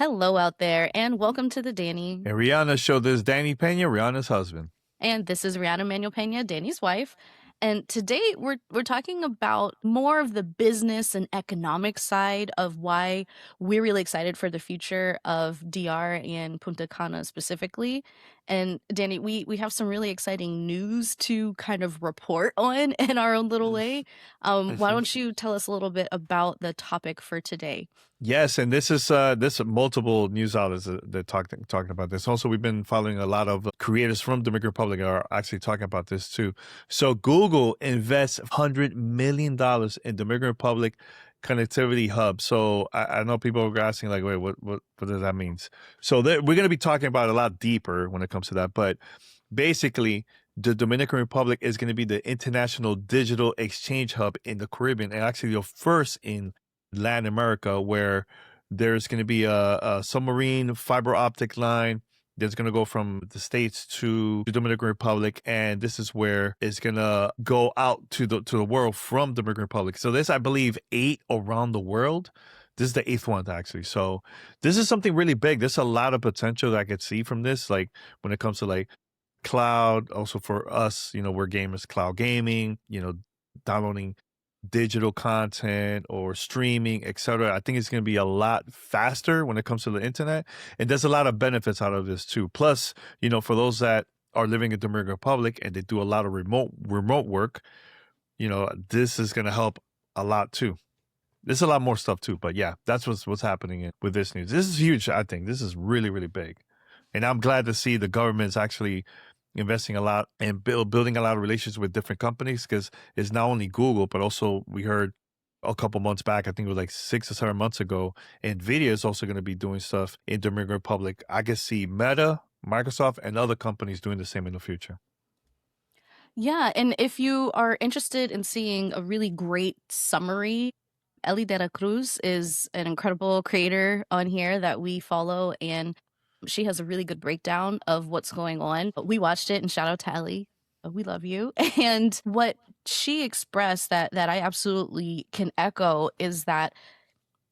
Hello out there, and welcome to the Danny. And Rihanna showed this Danny Pena, Rihanna's husband. And this is Riana Manuel Pena, Danny's wife. And today we're talking about more of the business and economic side of why we're really excited for the future of DR and Punta Cana specifically. And Danny, we have some really exciting news to kind of report on in our own little way. Why don't you tell us a little bit about the topic for today? Yes, and this multiple news outlets that talking about this. Also, we've been following a lot of creators from Dominican Republic are actually talking about this too. So Google invests $100 million in Dominican Republic connectivity hub. So I know people are asking like, wait, what does that mean? So we're going to be talking about it a lot deeper when it comes to that. But basically, the Dominican Republic is going to be the international digital exchange hub in the Caribbean, and actually the first in Latin America, where there's going to be a submarine fiber optic line that's going to go from the States to the Dominican Republic, and this is where it's going to go out to the world from Dominican Republic. So there's, I believe, 8 around the world. This is the 8th one, actually. So this is something really big. There's a lot of potential that I could see from this, like when it comes to like cloud. Also for us, we're gamers, cloud gaming, downloading digital content or streaming, etc. I think it's going to be a lot faster when it comes to the internet, and there's a lot of benefits out of this too. Plus, for those that are living in the Dominican Republic and they do a lot of remote work, this is going to help a lot too. There's a lot more stuff too, but yeah, that's what's happening with this news. This is huge. I think this is really, really big, and I'm glad to see the government's actually investing a lot and building a lot of relations with different companies, because it's not only Google, but also we heard a couple months back, I think it was like 6 or 7 months ago, NVIDIA is also going to be doing stuff in Dominican Republic. I can see Meta, Microsoft, and other companies doing the same in the future. Yeah, and if you are interested in seeing a really great summary, Ellie de la Cruz is an incredible creator on here that we follow, and she has a really good breakdown of what's going on. We watched it, and shout out to Ellie. We love you. And what she expressed that I absolutely can echo is that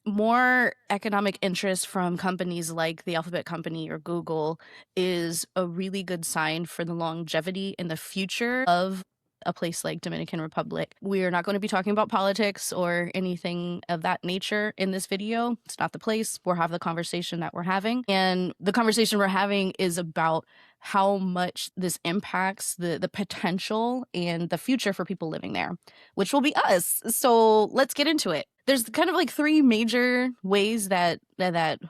more economic interest from companies like the Alphabet Company or Google is a really good sign for the longevity and the future of a place like Dominican Republic. We are not going to be talking about politics or anything of that nature in this video. It's not the place. We'll have the conversation that we're having. And the conversation we're having is about how much this impacts the potential and the future for people living there, which will be us. So let's get into it. There's kind of like 3 major ways that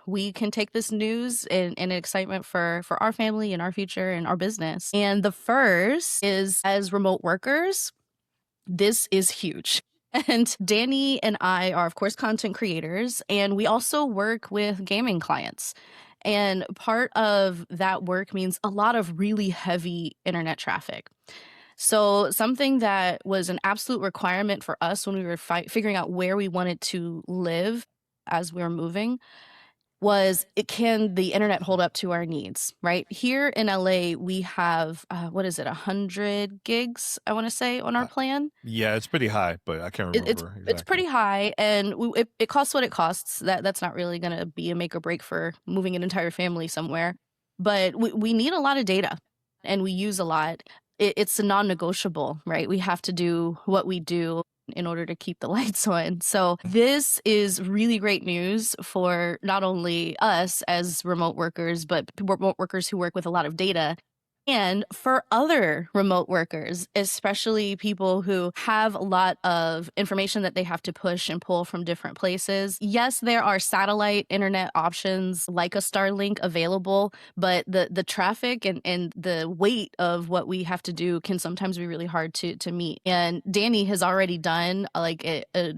we can take this news and excitement for our family and our future and our business. And the first is, as remote workers, this is huge. And Danny and I are, of course, content creators, and we also work with gaming clients. And part of that work means a lot of really heavy internet traffic. So something that was an absolute requirement for us when we were figuring out where we wanted to live as we were moving was, can the internet hold up to our needs, right? Here in LA, we have, 100 gigs, I want to say, on our plan. Yeah, it's pretty high, but I can't remember exactly. It's pretty high, and it costs what it costs. That's not really going to be a make or break for moving an entire family somewhere. But we need a lot of data, and we use a lot. It's a non-negotiable, right? We have to do what we do in order to keep the lights on. So this is really great news for not only us as remote workers, but remote workers who work with a lot of data, and for other remote workers, especially people who have a lot of information that they have to push and pull from different places. Yes, there are satellite internet options like a Starlink available, but the traffic and the weight of what we have to do can sometimes be really hard to meet. And Danny has already done like a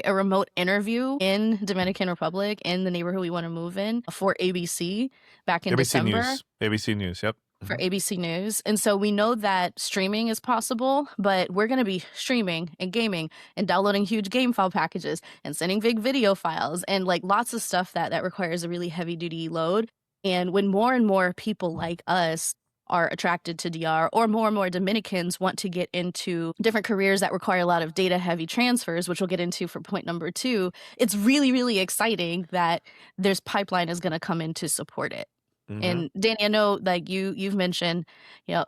remote interview in Dominican Republic in the neighborhood we want to move in for ABC back in December. ABC News, yep. For ABC News. And so we know that streaming is possible, but we're going to be streaming and gaming and downloading huge game file packages and sending big video files and like lots of stuff that requires a really heavy duty load. And when more and more people like us are attracted to DR, or more Dominicans want to get into different careers that require a lot of data heavy transfers, which we'll get into for point number 2, it's really exciting that there's pipeline is going to come in to support it. Mm-hmm. And Danny, I know like you've mentioned,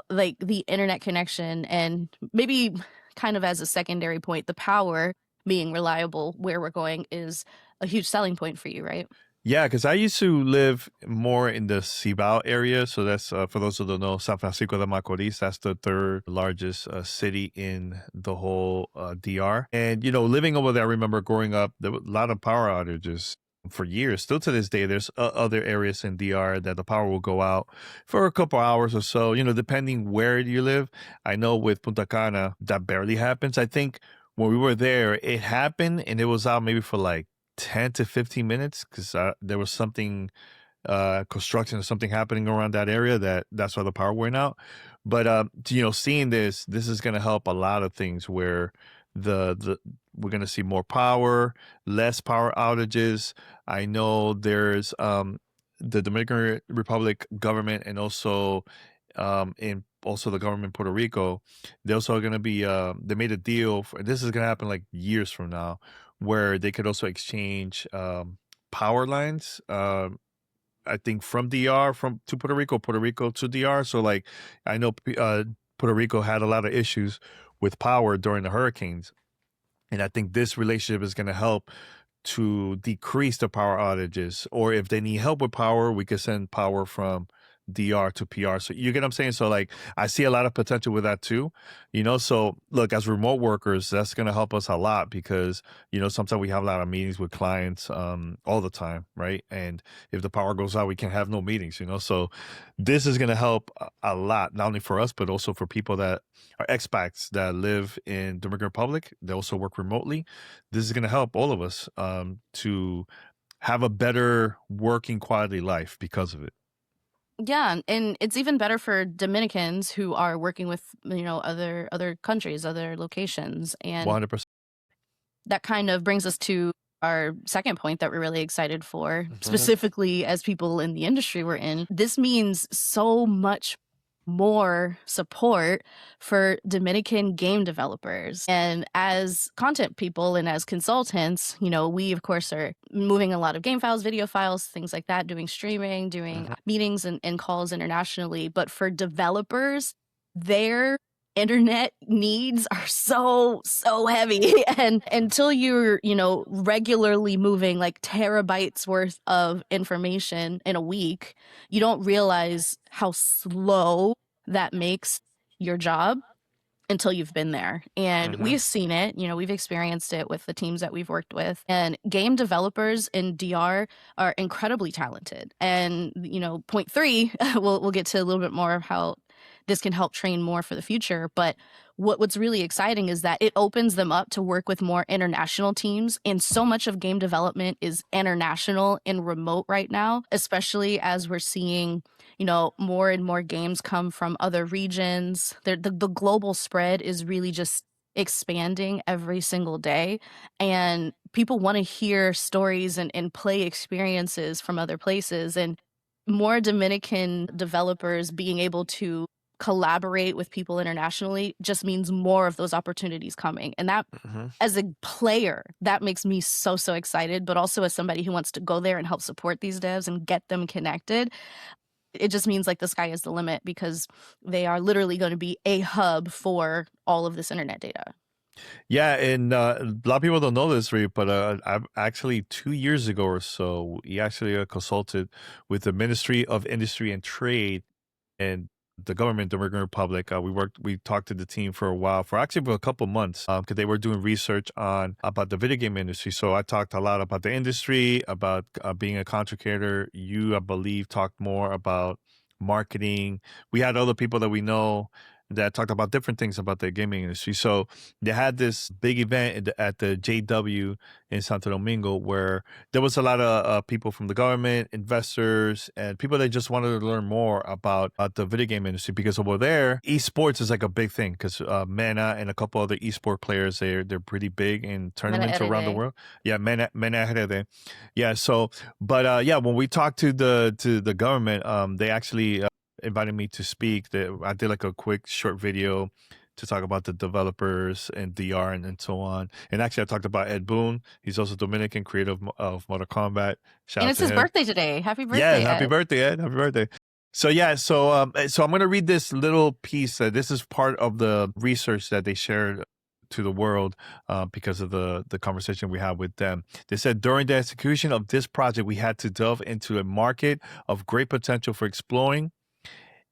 like the internet connection, and maybe kind of as a secondary point, the power being reliable where we're going is a huge selling point for you, right? Yeah, because I used to live more in the Cibao area. So that's, for those who don't know, San Francisco de Macorís. That's the third largest city in the whole DR. And, living over there, I remember growing up, there were a lot of power outages for years. Still to this day, there's other areas in DR that the power will go out for a couple hours or so, depending where you live. I know with Punta Cana, that barely happens. I think when we were there, it happened and it was out maybe for like 10 to 15 minutes because there was something construction or something happening around that area that's why the power went out. But seeing this is going to help a lot of things where the we're going to see more power, less power outages. I know there's the Dominican Republic government, and also in also the government in Puerto Rico. They also are going to be they made a deal for this is going to happen like years from now, where they could also exchange power lines. I think from DR from to Puerto Rico, Puerto Rico to DR. So like I know Puerto Rico had a lot of issues with power during the hurricanes, and I think this relationship is going to help to decrease the power outages. Or if they need help with power, we could send power from DR to PR. So you get what I'm saying? So like I see a lot of potential with that too. So look, as remote workers, that's gonna help us a lot because, sometimes we have a lot of meetings with clients all the time, right? And if the power goes out, we can have no meetings, So this is gonna help a lot, not only for us, but also for people that are expats that live in Dominican Republic. They also work remotely. This is gonna help all of us to have a better working quality life because of it. Yeah, and it's even better for Dominicans who are working with, other countries, other locations. And 100%. that kind of brings us to our second point that we're really excited for, Mhm. specifically as people in the industry we're in. This means so much more support for Dominican game developers. And as content people and as consultants, we of course are moving a lot of game files, video files, things like that, doing streaming, doing Mhm. meetings and calls internationally. But for developers, their internet needs are so heavy. And until you're regularly moving like terabytes worth of information in a week, you don't realize how slow that makes your job until you've been there. And Mhm. we've seen it, we've experienced it with the teams that we've worked with. And game developers in DR are incredibly talented. And, point 3, we'll get to a little bit more of how this can help train more for the future. But what's really exciting is that it opens them up to work with more international teams. And so much of game development is international and remote right now, especially as we're seeing more and more games come from other regions. The global spread is really just expanding every single day. And people want to hear stories and play experiences from other places. And more Dominican developers being able to collaborate with people internationally just means more of those opportunities coming. And that, Mhm. as a player, that makes me so excited. But also as somebody who wants to go there and help support these devs and get them connected, it just means like the sky is the limit because they are literally going to be a hub for all of this internet data. Yeah, and a lot of people don't know this, Reed, but I've actually 2 years ago or so, we actually consulted with the Ministry of Industry and Trade and the government, Dominican Republic. We talked to the team for a while, for a couple months, because they were doing research on about the video game industry. So I talked a lot about the industry, about being a content creator. You, I believe, talked more about marketing. We had other people that we know that talked about different things about the gaming industry. So they had this big event at the JW in Santo Domingo where there was a lot of people from the government, investors, and people that just wanted to learn more about the video game industry, because over there, esports is like a big thing because Mana and a couple other esport players, they're pretty big in Meta tournaments around the editing. world. Yeah, Mana Herede. Yeah, so but yeah, when we talked to the government, they actually invited me to speak. That I did like a quick short video to talk about the developers and DR and so on. And actually, I talked about Ed Boon. He's also Dominican, creator of Mortal Kombat. Shout And out it's to his him. birthday today. Happy Yeah, birthday, happy Ed. birthday, Ed. Happy birthday. So yeah, so I'm gonna read this little piece. This is part of the research that they shared to the world because of the conversation we had with them. They said during the execution of this project, we had to delve into a market of great potential for exploring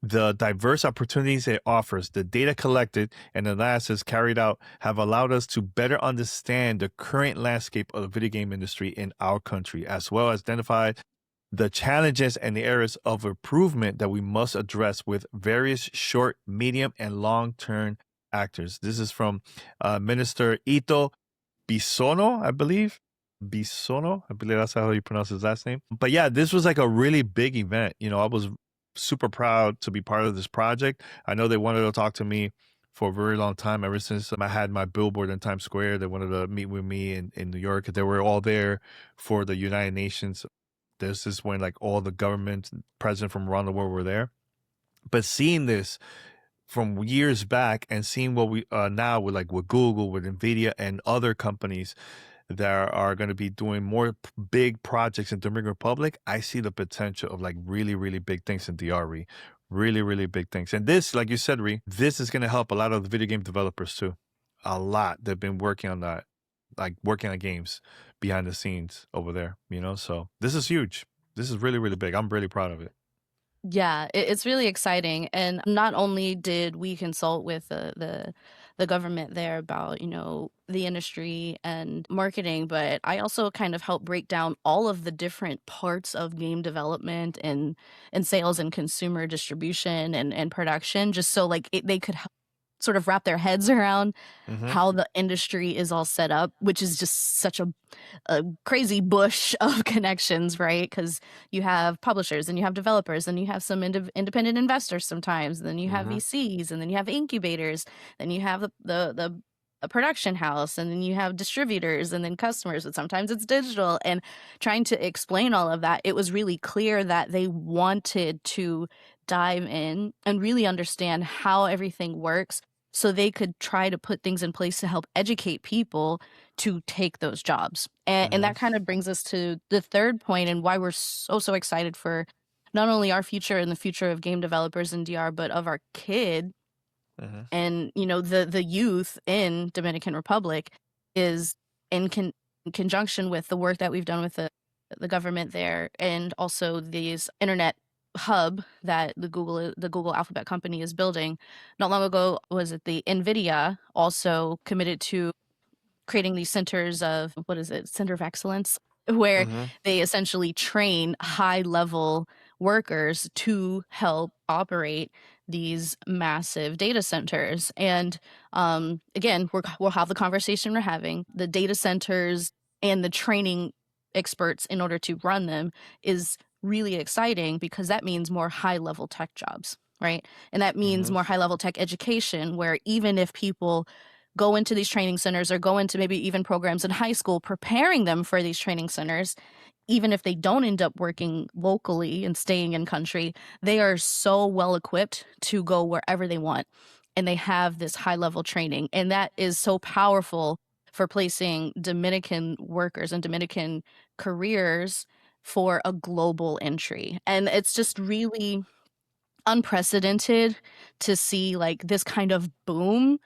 the diverse opportunities it offers. The data collected and analysis carried out have allowed us to better understand the current landscape of the video game industry in our country, as well as identify the challenges and the areas of improvement that we must address with various short, medium, and long-term actors. This is from Minister Ito Bisono, I believe. Bisono, I believe that's how you pronounce his last name. But yeah, this was like a really big event. You know, I was super proud to be part of this project. I know they wanted to talk to me for a very long time. Ever since I had my billboard in Times Square, they wanted to meet with me in New York. They were all there for the United Nations. This is when like all the government presidents from around the world were there. But seeing this from years back and seeing what we now with like with Google, with NVIDIA, and other companies that are going to be doing more big projects in Dominican Republic, I see the potential of like really, really big things in DRE. Really, really big things. And this, like you said, this is going to help a lot of the video game developers too. A lot. They've been working on that, like working on games behind the scenes over there, you know? So this is huge. This is really, really big. I'm really proud of it. Yeah, it's really exciting. And not only did we consult with the government there about, you know, the industry and marketing, but I also kind of helped break down all of the different parts of game development and sales and consumer distribution and production, just so like they could sort of wrap their heads around Mm-hmm. how the industry is all set up, which is just such a crazy bush of connections, right? Because you have publishers and you have developers and you have some independent investors sometimes, and then you have Mm-hmm. VCs and then you have incubators, then you have the a production house, and then you have distributors and then customers, but sometimes it's digital. And trying to explain all of that, it was really clear that they wanted to dive in and really understand how everything works so they could try to put things in place to help educate people to take those jobs. And Mm-hmm. that kind of brings us to the third point and why we're so excited for not only our future and the future of game developers in DR, but of our kid Mm-hmm. and, you know, the youth in Dominican Republic is in conjunction with the work that we've done with the government there, and also these internet hub that the Google Alphabet company is building. Not long ago, was it the NVIDIA also committed to creating these centers of, what is it, center of excellence, where Mm-hmm. they essentially train high level workers to help operate these massive data centers. And again, we'll have the conversation we're having. The data centers and the training experts in order to run them is really exciting because that means more high level tech jobs, right? And that means Mm-hmm. more high level tech education, where even if people go into these training centers or go into maybe even programs in high school, preparing them for these training centers, even if they don't end up working locally and staying in country, they are so well equipped to go wherever they want. And they have this high level training. And that is so powerful for placing Dominican workers and Dominican careers for a global entry. And it's just really unprecedented to see like this kind of boom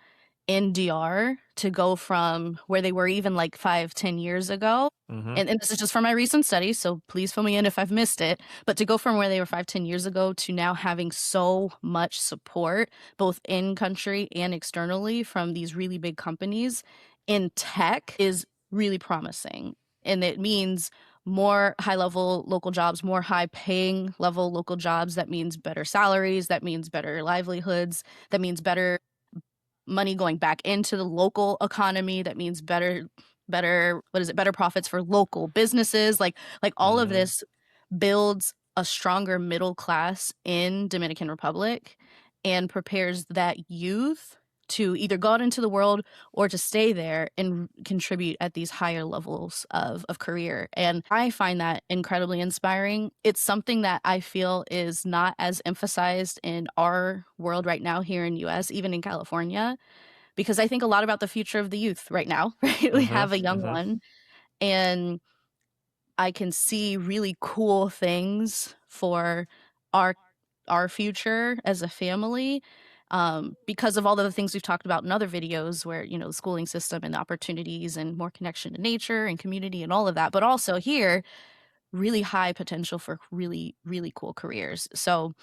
in DR to go from where they were even like 5-10 years ago. Mm-hmm. And this is just from my recent study, so please fill me in if I've missed it. But to go from where they were 5-10 years ago to now having so much support, both in country and externally, from these really big companies in tech is really promising. And it means more high level local jobs, more high paying level local jobs. That means better salaries. That means better livelihoods. That means better money going back into the local economy. That means better what is it, better profits for local businesses. Like all of Mm-hmm. this builds a stronger middle class in Dominican Republic and prepares that youth to either go out into the world or to stay there and contribute at these higher levels of career. And I find that incredibly inspiring. It's something that I feel is not as emphasized in our world right now here in US, even in California, because I think a lot about the future of the youth right now, right? We Mm-hmm. have a young Mm-hmm. one, and I can see really cool things for our our future as a family, because of all of the things we've talked about in other videos where, the schooling system and the opportunities and more connection to nature and community and all of that, but also here, really high potential for really, really cool careers. So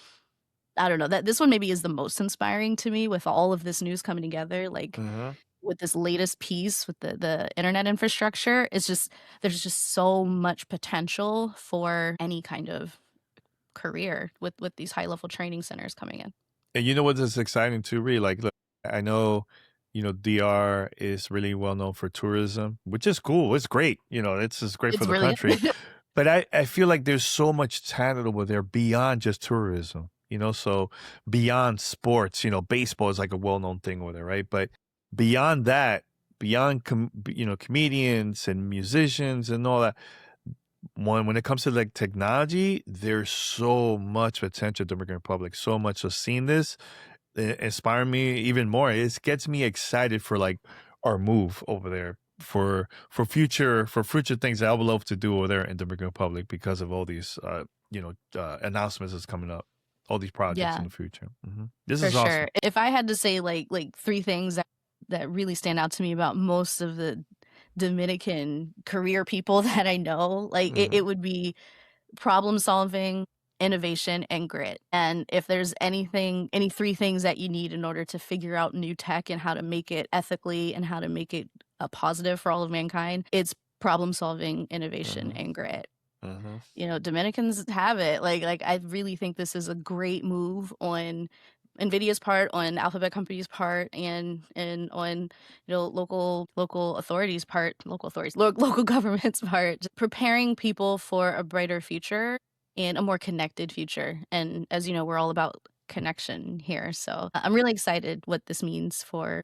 I don't know, that this one maybe is the most inspiring to me with all of this news coming together, like Mm-hmm. with this latest piece with the internet infrastructure. It's just there's just so much potential for any kind of career with these high level training centers coming in. And you know what is exciting too, really? Like, look, I know, DR is really well known for tourism, which is cool. It's great. It's just great for It's the really country. But I feel like there's so much talent over there beyond just tourism, so beyond sports, baseball is like a well known thing over there, right? But beyond that, beyond, comedians and musicians and all that, when it comes to like technology, there's so much potential in the Dominican Republic, so much. So seeing this inspire me even more. It gets me excited for like our move over there for future things that I would love to do over there in the Dominican Republic because of all these announcements that's coming up, all these projects in Yeah, the future. This for is sure. awesome. If I had to say like three things that really stand out to me about most of the Dominican career people that I know, like hmm it would be problem solving, innovation, and grit. And if there's any three things that you need in order to figure out new tech and how to make it ethically and how to make it a positive for all of mankind, it's problem solving, innovation, hmm and grit. hmm Dominicans have it. Like I really think this is a great move on NVIDIA's part, on Alphabet Company's part, and on local authorities' part, local government's part, just preparing people for a brighter future and a more connected future. And as you know, we're all about connection here. So I'm really excited what this means for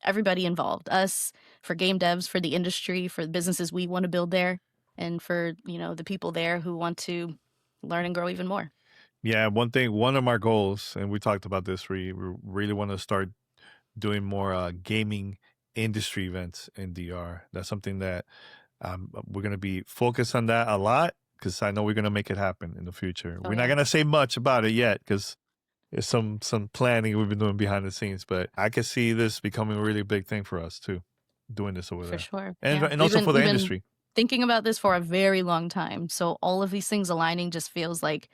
everybody involved, us, for game devs, for the industry, for the businesses we want to build there, and for, the people there who want to learn and grow even more. Yeah, one of my goals, and we talked about this, we really want to start doing more gaming industry events in DR. That's something that we're going to be focused on that a lot because I know we're going to make it happen in the future. Oh We're not yeah, going to say much about it yet because there's some planning we've been doing behind the scenes, but I can see this becoming a really big thing for us too, doing this over for there, sure. and Yeah, and we've also been for the we've been industry. thinking about this for a very long time. So all of these things aligning just feels like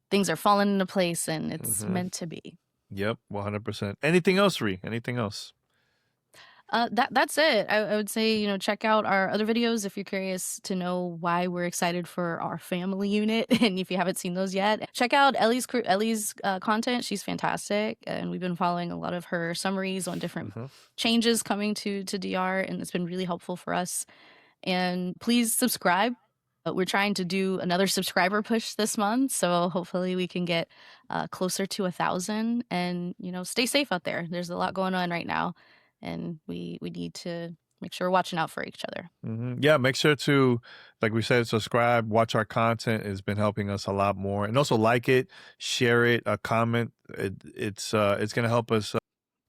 things are falling into place and it's hmm meant to be. Yep, 100%. Anything else, Ree? Anything else? That's it. I would say, check out our other videos if you're curious to know why we're excited for our family unit, and if you haven't seen those yet, check out Ellie's content. She's fantastic, and we've been following a lot of her summaries on different hmm changes coming to DR, and it's been really helpful for us. And please subscribe. We're trying to do another subscriber push this month, so hopefully we can get closer to 1,000. And stay safe out there. There's a lot going on right now, and we need to make sure we're watching out for each other. Yeah, make sure to, like we said, subscribe, watch our content. It's been helping us a lot more, and also like it, share it, comment. It's gonna help us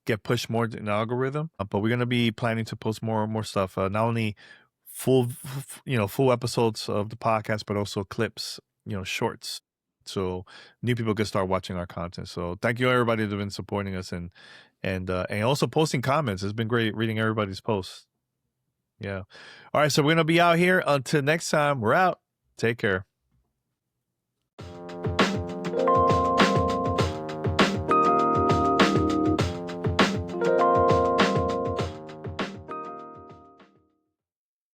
get pushed more in the algorithm. But we're gonna be planning to post more stuff. Not only full episodes of the podcast, but also clips, shorts. So new people can start watching our content. So thank you everybody that's been supporting us and also posting comments. It's been great reading everybody's posts. Yeah. All right. So we're gonna be out here. Until next time, we're out. Take care.